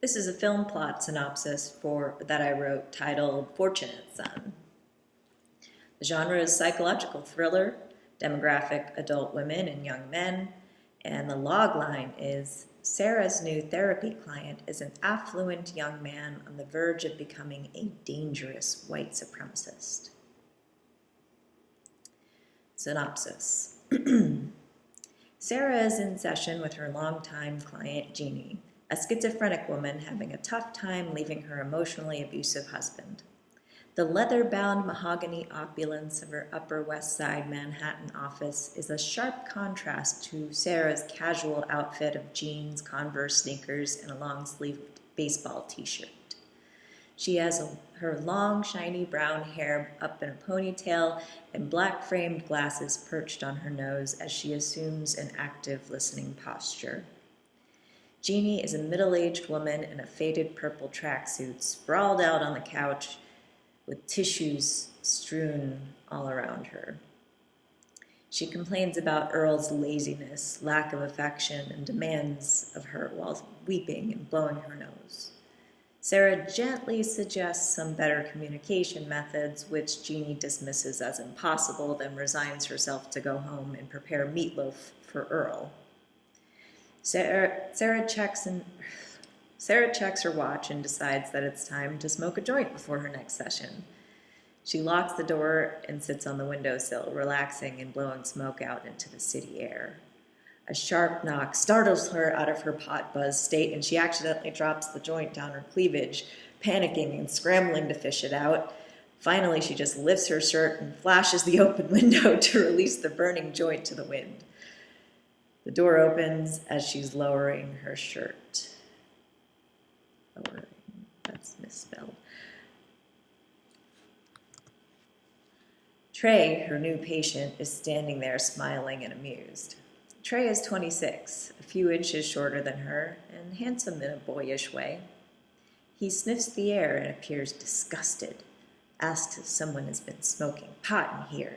This is a film plot synopsis that I wrote titled Fortunate Son. The genre is psychological thriller, demographic adult women and young men, and the logline is Sarah's new therapy client is an affluent young man on the verge of becoming a dangerous white supremacist. Synopsis. Sarah is in session with her longtime client, Jeannie, a schizophrenic woman having a tough time leaving her emotionally abusive husband. The leather-bound mahogany opulence of her Upper West Side Manhattan office is a sharp contrast to Sarah's casual outfit of jeans, Converse sneakers, and a long-sleeved baseball t-shirt. She has her long, shiny brown hair up in a ponytail and black-framed glasses perched on her nose as she assumes an active listening posture. Jeannie is a middle-aged woman in a faded purple tracksuit, sprawled out on the couch with tissues strewn all around her. She complains about Earl's laziness, lack of affection, and demands of her while weeping and blowing her nose. Sarah gently suggests some better communication methods, which Jeannie dismisses as impossible, then resigns herself to go home and prepare meatloaf for Earl. Sarah checks her watch and decides that it's time to smoke a joint before her next session. She locks the door and sits on the windowsill, relaxing and blowing smoke out into the city air. A sharp knock startles her out of her pot-buzzed state, and she accidentally drops the joint down her cleavage, panicking and scrambling to fish it out. Finally, she just lifts her shirt and flashes the open window to release the burning joint to the wind. The door opens as she's lowering her shirt. Lowering, that's misspelled. Trey, her new patient, is standing there smiling and amused. Trey is 26, a few inches shorter than her, and handsome in a boyish way. He sniffs the air and appears disgusted, asks if someone has been smoking pot in here.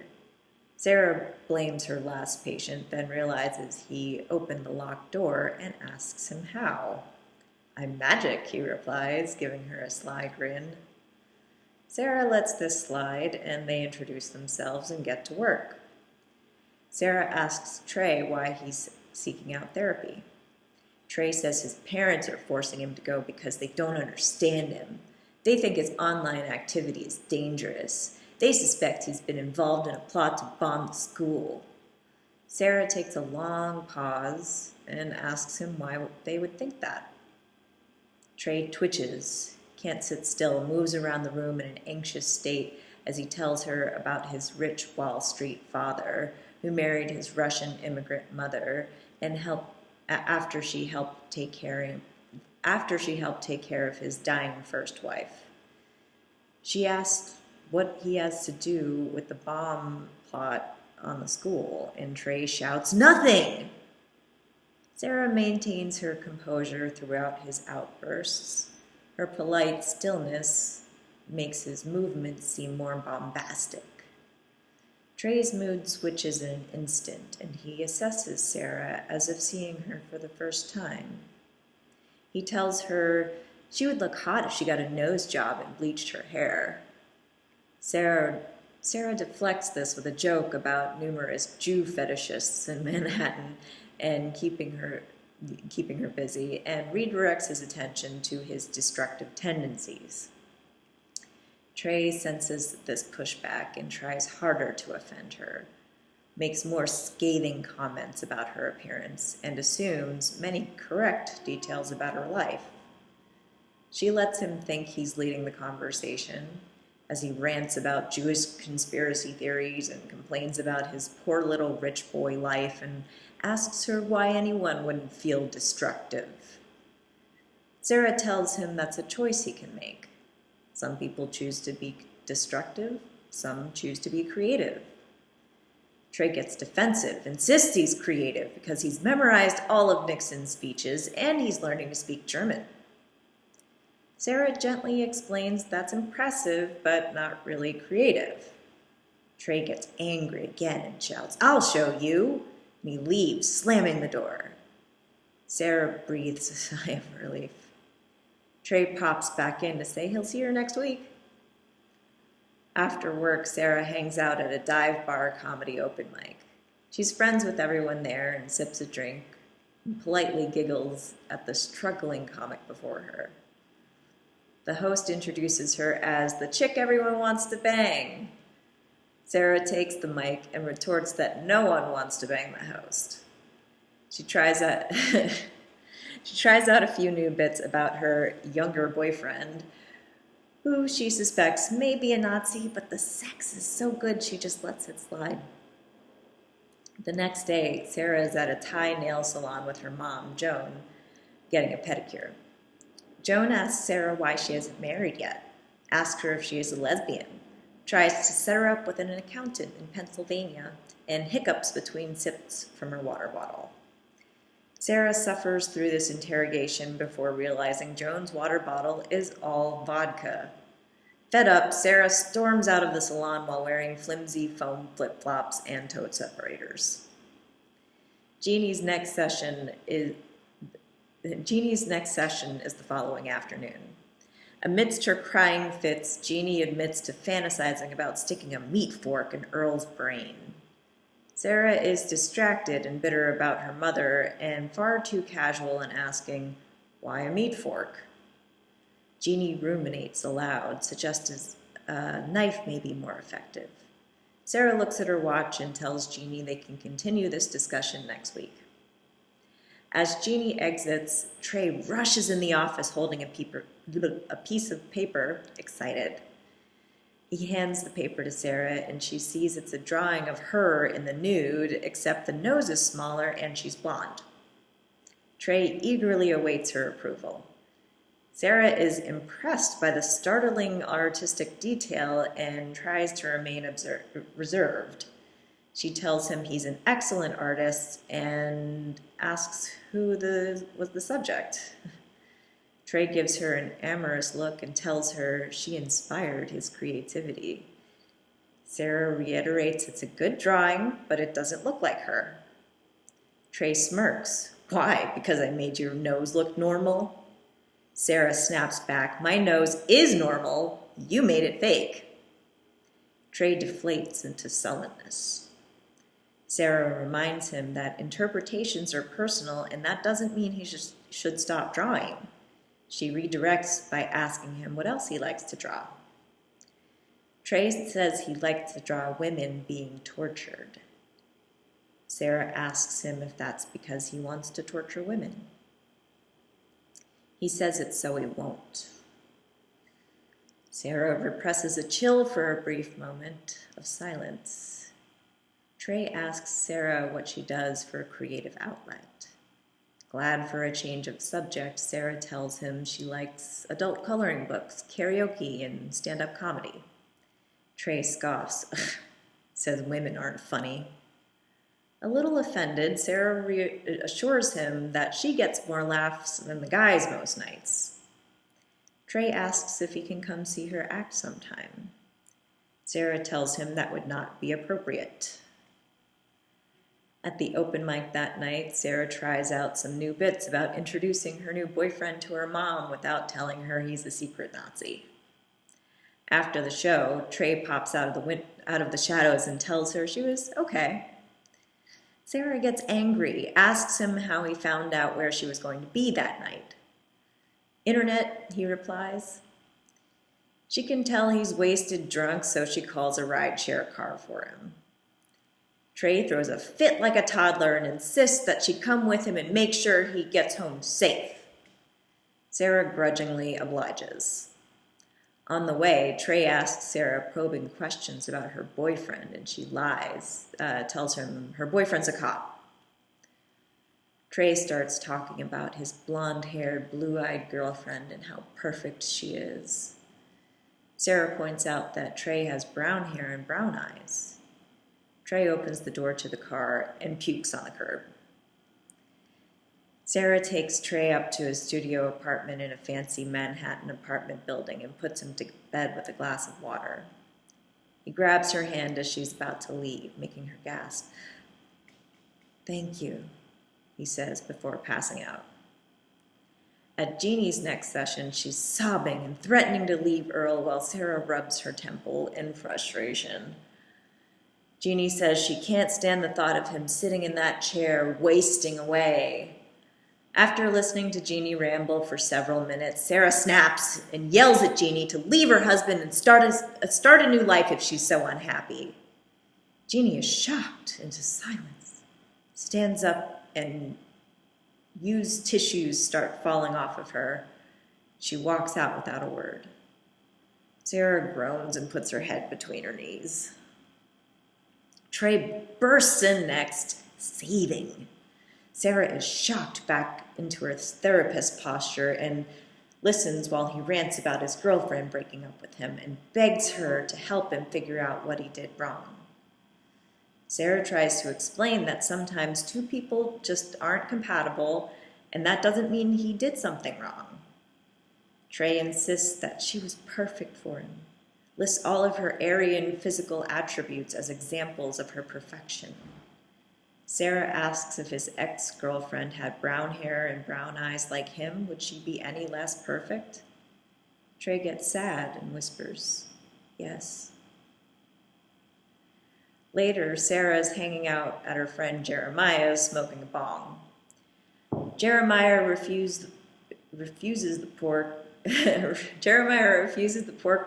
Sarah blames her last patient, then realizes he opened the locked door and asks him how. "I'm magic," he replies, giving her a sly grin. Sarah lets this slide, and they introduce themselves and get to work. Sarah asks Trey why he's seeking out therapy. Trey says his parents are forcing him to go because they don't understand him. They think his online activity is dangerous. They suspect he's been involved in a plot to bomb the school. Sarah takes a long pause and asks him why they would think that. Trey twitches, can't sit still, moves around the room in an anxious state as he tells her about his rich Wall Street father, who married his Russian immigrant mother and after she helped take care of his dying first wife. She asks what he has to do with the bomb plot on the school, and Trey shouts, "Nothing!" Sarah maintains her composure throughout his outbursts. Her polite stillness makes his movements seem more bombastic. Trey's mood switches in an instant, and he assesses Sarah as if seeing her for the first time. He tells her she would look hot if she got a nose job and bleached her hair. Sarah deflects this with a joke about numerous Jew fetishists in Manhattan and keeping her busy, and redirects his attention to his destructive tendencies. Trey senses this pushback and tries harder to offend her, makes more scathing comments about her appearance, and assumes many correct details about her life. She lets him think he's leading the conversation as he rants about Jewish conspiracy theories and complains about his poor little rich boy life and asks her why anyone wouldn't feel destructive. Sarah tells him that's a choice he can make. Some people choose to be destructive, some choose to be creative. Trey gets defensive, insists he's creative because he's memorized all of Nixon's speeches and he's learning to speak German. Sarah gently explains that's impressive, but not really creative. Trey gets angry again and shouts, "I'll show you," and he leaves, slamming the door. Sarah breathes a sigh of relief. Trey pops back in to say he'll see her next week. After work, Sarah hangs out at a dive bar comedy open mic. She's friends with everyone there and sips a drink and politely giggles at the struggling comic before her. The host introduces her as the chick everyone wants to bang. Sarah takes the mic and retorts that no one wants to bang the host. She tries out a few new bits about her younger boyfriend, who she suspects may be a Nazi, but the sex is so good she just lets it slide. The next day, Sarah is at a Thai nail salon with her mom, Joan, getting a pedicure. Joan asks Sarah why she isn't married yet, asks her if she is a lesbian, tries to set her up with an accountant in Pennsylvania, and hiccups between sips from her water bottle. Sarah suffers through this interrogation before realizing Joan's water bottle is all vodka. Fed up, Sarah storms out of the salon while wearing flimsy foam flip-flops and toe separators. Jeannie's next session is the following afternoon. Amidst her crying fits, Jeannie admits to fantasizing about sticking a meat fork in Earl's brain. Sarah is distracted and bitter about her mother and far too casual in asking, "Why a meat fork?" Jeannie ruminates aloud, suggests a knife may be more effective. Sarah looks at her watch and tells Jeannie they can continue this discussion next week. As Jeannie exits, Trey rushes in the office holding a piece of paper, excited. He hands the paper to Sarah, and she sees it's a drawing of her in the nude, except the nose is smaller and she's blonde. Trey eagerly awaits her approval. Sarah is impressed by the startling artistic detail and tries to remain reserved. She tells him he's an excellent artist and asks who was the subject. Trey gives her an amorous look and tells her she inspired his creativity. Sarah reiterates it's a good drawing, but it doesn't look like her. Trey smirks. "Why? Because I made your nose look normal?" Sarah snaps back. "My nose is normal. You made it fake." Trey deflates into sullenness. Sarah reminds him that interpretations are personal, and that doesn't mean he should stop drawing. She redirects by asking him what else he likes to draw. Trey says he likes to draw women being tortured. Sarah asks him if that's because he wants to torture women. He says it's so he won't. Sarah represses a chill for a brief moment of silence. Trey asks Sarah what she does for a creative outlet. Glad for a change of subject, Sarah tells him she likes adult coloring books, karaoke, and stand-up comedy. Trey scoffs, says women aren't funny. A little offended, Sarah assures him that she gets more laughs than the guys most nights. Trey asks if he can come see her act sometime. Sarah tells him that would not be appropriate. At the open mic that night, Sarah tries out some new bits about introducing her new boyfriend to her mom without telling her he's a secret Nazi. After the show, Trey pops out of the shadows and tells her she was okay. Sarah gets angry, asks him how he found out where she was going to be that night. "Internet," he replies. She can tell he's wasted drunk, so she calls a rideshare car for him. Trey throws a fit like a toddler and insists that she come with him and make sure he gets home safe. Sarah grudgingly obliges. On the way, Trey asks Sarah probing questions about her boyfriend, and she lies, tells him her boyfriend's a cop. Trey starts talking about his blonde-haired, blue-eyed girlfriend and how perfect she is. Sarah points out that Trey has brown hair and brown eyes. Trey opens the door to the car and pukes on the curb. Sarah takes Trey up to his studio apartment in a fancy Manhattan apartment building and puts him to bed with a glass of water. He grabs her hand as she's about to leave, making her gasp. "Thank you," he says before passing out. At Jeannie's next session, she's sobbing and threatening to leave Earl while Sarah rubs her temple in frustration. Jeannie says she can't stand the thought of him sitting in that chair, wasting away. After listening to Jeannie ramble for several minutes, Sarah snaps and yells at Jeannie to leave her husband and start a new life if she's so unhappy. Jeannie is shocked into silence, stands up, and used tissues start falling off of her. She walks out without a word. Sarah groans and puts her head between her knees. Trey bursts in next, seething. Sarah is shocked back into her therapist posture and listens while he rants about his girlfriend breaking up with him and begs her to help him figure out what he did wrong. Sarah tries to explain that sometimes two people just aren't compatible, and that doesn't mean he did something wrong. Trey insists that she was perfect for him, lists all of her Aryan physical attributes as examples of her perfection. Sarah asks if his ex-girlfriend had brown hair and brown eyes like him, would she be any less perfect? Trey gets sad and whispers, yes. Later, Sarah is hanging out at her friend Jeremiah's, smoking a bong. Jeremiah refuses the pork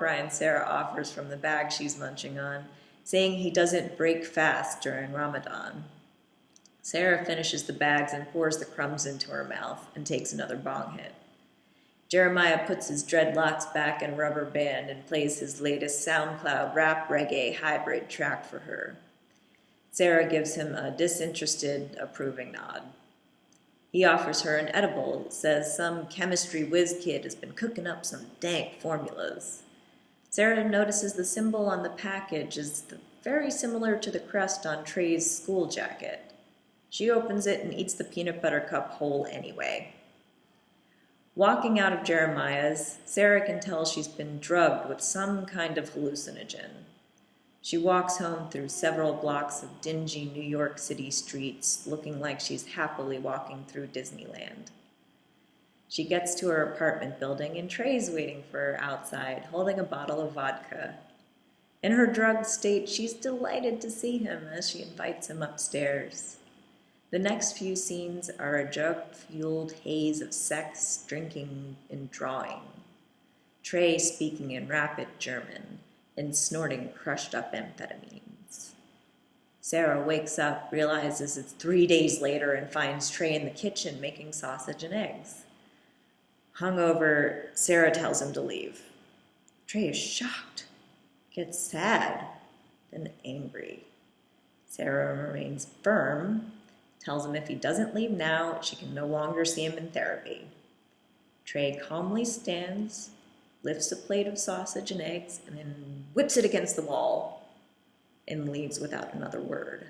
rind Sarah offers from the bag she's munching on, saying he doesn't break fast during Ramadan. Sarah finishes the bags and pours the crumbs into her mouth and takes another bong hit. Jeremiah puts his dreadlocks back in a rubber band and plays his latest SoundCloud rap reggae hybrid track for her. Sarah gives him a disinterested, approving nod. He offers her an edible, says some chemistry whiz kid has been cooking up some dank formulas. Sarah notices the symbol on the package is very similar to the crest on Trey's school jacket. She opens it and eats the peanut butter cup whole anyway. Walking out of Jeremiah's, Sarah can tell she's been drugged with some kind of hallucinogen. She walks home through several blocks of dingy New York City streets, looking like she's happily walking through Disneyland. She gets to her apartment building, and Trey's waiting for her outside, holding a bottle of vodka. In her drugged state, she's delighted to see him as she invites him upstairs. The next few scenes are a drug-fueled haze of sex, drinking, and drawing. Trey speaking in rapid German and snorting crushed-up amphetamines. Sarah wakes up, realizes it's 3 days later, and finds Trey in the kitchen making sausage and eggs. Hungover, Sarah tells him to leave. Trey is shocked, gets sad, then angry. Sarah remains firm, tells him if he doesn't leave now, she can no longer see him in therapy. Trey calmly stands, lifts a plate of sausage and eggs, and then whips it against the wall and leaves without another word.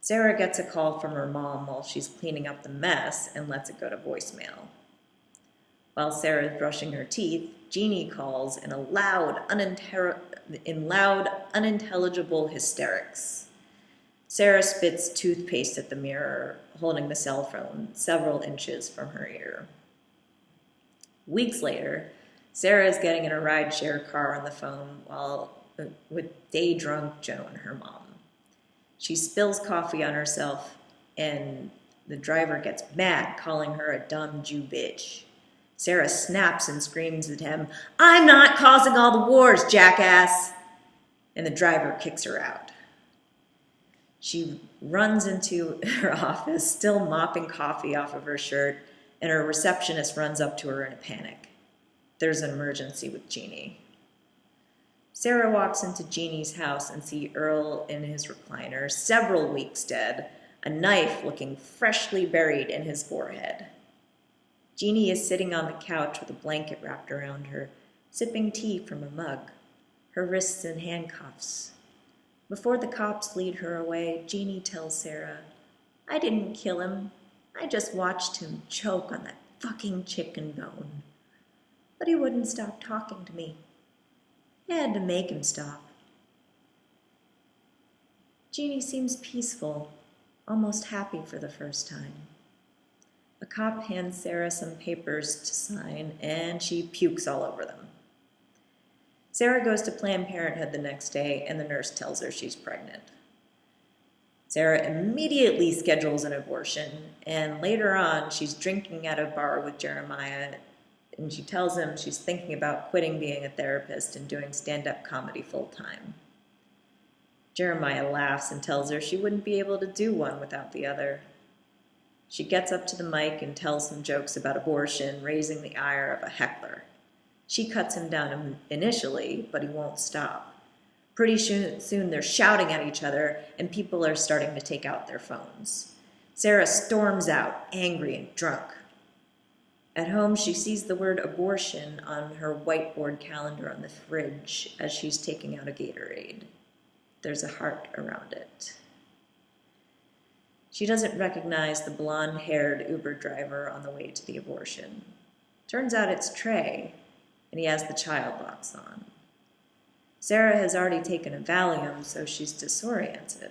Sarah gets a call from her mom while she's cleaning up the mess and lets it go to voicemail. While Sarah is brushing her teeth, Jeannie calls in loud, unintelligible hysterics. Sarah spits toothpaste at the mirror, holding the cell phone several inches from her ear. Weeks later, Sarah is getting in a rideshare car on the phone with day-drunk Joe and her mom. She spills coffee on herself, and the driver gets mad, calling her a dumb Jew bitch. Sarah snaps and screams at him, "I'm not causing all the wars, jackass!" And the driver kicks her out. She runs into her office, still mopping coffee off of her shirt, and her receptionist runs up to her in a panic. There's an emergency with Jeannie. Sarah walks into Jeannie's house and sees Earl in his recliner, several weeks dead, a knife looking freshly buried in his forehead. Jeannie is sitting on the couch with a blanket wrapped around her, sipping tea from a mug, her wrists in handcuffs. Before the cops lead her away, Jeannie tells Sarah, "I didn't kill him. I just watched him choke on that fucking chicken bone. But he wouldn't stop talking to me. I had to make him stop." Jeannie seems peaceful, almost happy for the first time. A cop hands Sarah some papers to sign, and she pukes all over them. Sarah goes to Planned Parenthood the next day, and the nurse tells her she's pregnant. Sarah immediately schedules an abortion, and later on, she's drinking at a bar with Jeremiah, and she tells him she's thinking about quitting being a therapist and doing stand-up comedy full-time. Jeremiah laughs and tells her she wouldn't be able to do one without the other. She gets up to the mic and tells some jokes about abortion, raising the ire of a heckler. She cuts him down initially, but he won't stop. Pretty soon they're shouting at each other, and people are starting to take out their phones. Sarah storms out, angry and drunk. At home, she sees the word abortion on her whiteboard calendar on the fridge as she's taking out a Gatorade. There's a heart around it. She doesn't recognize the blonde-haired Uber driver on the way to the abortion. Turns out it's Trey, and he has the child locks on. Sarah has already taken a Valium, so she's disoriented.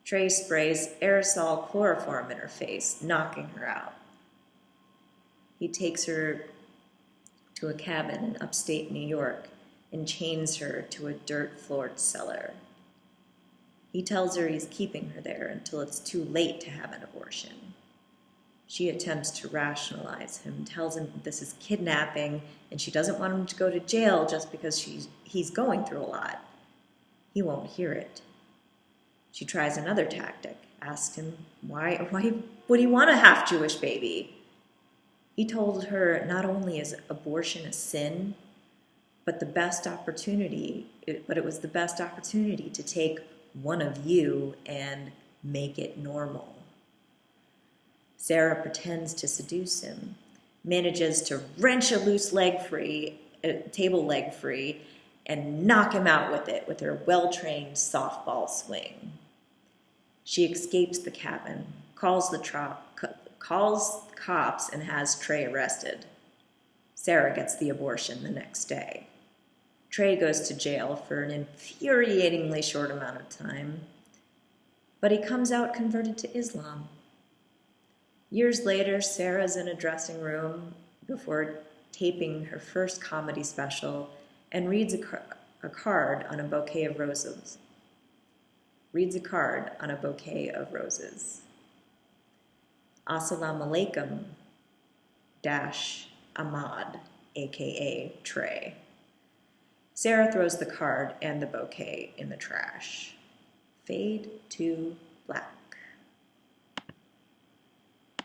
Trey sprays aerosol chloroform in her face, knocking her out. He takes her to a cabin in upstate New York and chains her to a dirt-floored cellar. He tells her he's keeping her there until it's too late to have an abortion. She attempts to rationalize him, tells him this is kidnapping, and she doesn't want him to go to jail just because he's going through a lot. He won't hear it. She tries another tactic, asks him why would he want a half-Jewish baby? He told her not only is abortion a sin, but it was the best opportunity to take one of you and make it normal. Sarah pretends to seduce him, manages to wrench a table leg free, and knock him out with it with her well-trained softball swing. She escapes the cabin, calls cops, and has Trey arrested. Sarah gets the abortion the next day. Trey goes to jail for an infuriatingly short amount of time, but he comes out converted to Islam. Years later, Sarah's in a dressing room before taping her first comedy special and reads a card on a bouquet of roses. Assalamu alaikum - Ahmad, aka Trey. Sarah throws the card and the bouquet in the trash. Fade to black.